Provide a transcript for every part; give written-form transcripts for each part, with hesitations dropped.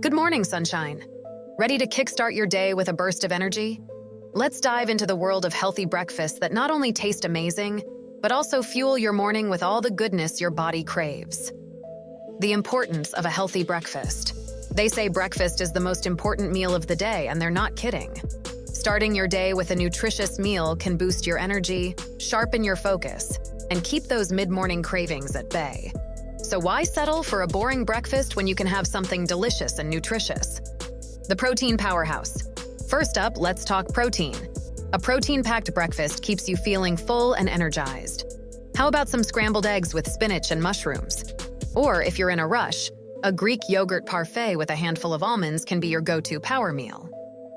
Good morning, sunshine. Ready to kickstart your day with a burst of energy? Let's dive into the world of healthy breakfasts that not only taste amazing, but also fuel your morning with all the goodness your body craves. The importance of a healthy breakfast. They say breakfast is the most important meal of the day, and they're not kidding. Starting your day with a nutritious meal can boost your energy, sharpen your focus, and keep those mid-morning cravings at bay. So why settle for a boring breakfast when you can have something delicious and nutritious? The protein powerhouse. First up, let's talk protein. A protein-packed breakfast keeps you feeling full and energized. How about some scrambled eggs with spinach and mushrooms? Or if you're in a rush, a Greek yogurt parfait with a handful of almonds can be your go-to power meal.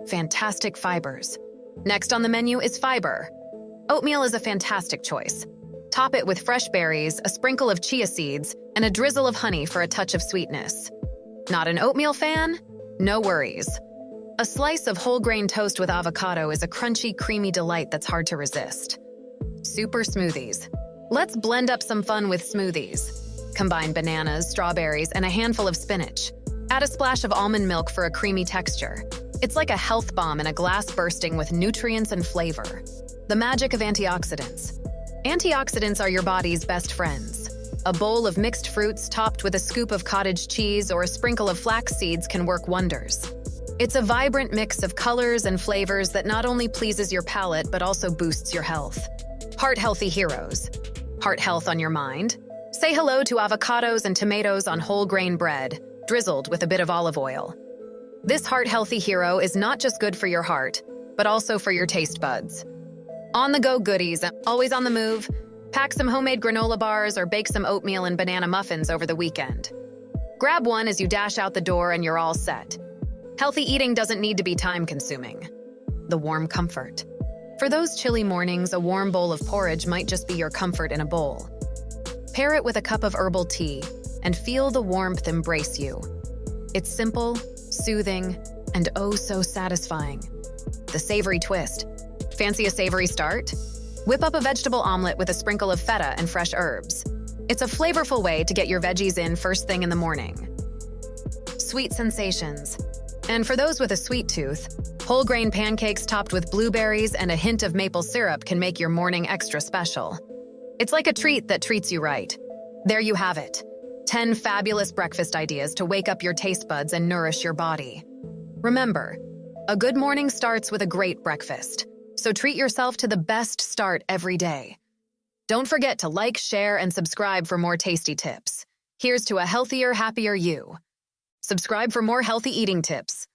Fantastic fibers. Next on the menu is fiber. Oatmeal is a fantastic choice. Top it with fresh berries, a sprinkle of chia seeds, and a drizzle of honey for a touch of sweetness. Not an oatmeal fan? No worries. A slice of whole grain toast with avocado is a crunchy, creamy delight that's hard to resist. Super smoothies. Let's blend up some fun with smoothies. Combine bananas, strawberries, and a handful of spinach. Add a splash of almond milk for a creamy texture. It's like a health bomb in a glass bursting with nutrients and flavor. The magic of antioxidants. Antioxidants are your body's best friends. A bowl of mixed fruits topped with a scoop of cottage cheese or a sprinkle of flax seeds can work wonders. It's a vibrant mix of colors and flavors that not only pleases your palate but also boosts your health. Heart-healthy heroes. Heart health on your mind? Say hello to avocados and tomatoes on whole grain bread, drizzled with a bit of olive oil. This heart-healthy hero is not just good for your heart, but also for your taste buds. On-the-go goodies, always on the move. Pack some homemade granola bars or bake some oatmeal and banana muffins over the weekend. Grab one as you dash out the door and you're all set. Healthy eating doesn't need to be time-consuming. The warm comfort. For those chilly mornings, a warm bowl of porridge might just be your comfort in a bowl. Pair it with a cup of herbal tea and feel the warmth embrace you. It's simple, soothing, and oh so satisfying. The savory twist. Fancy a savory start? Whip up a vegetable omelet with a sprinkle of feta and fresh herbs. It's a flavorful way to get your veggies in first thing in the morning. Sweet sensations. And for those with a sweet tooth, whole grain pancakes topped with blueberries and a hint of maple syrup can make your morning extra special. It's like a treat that treats you right. There you have it. 10 fabulous breakfast ideas to wake up your taste buds and nourish your body. Remember, a good morning starts with a great breakfast. So treat yourself to the best start every day. Don't forget to like, share, and subscribe for more tasty tips. Here's to a healthier, happier you. Subscribe for more healthy eating tips.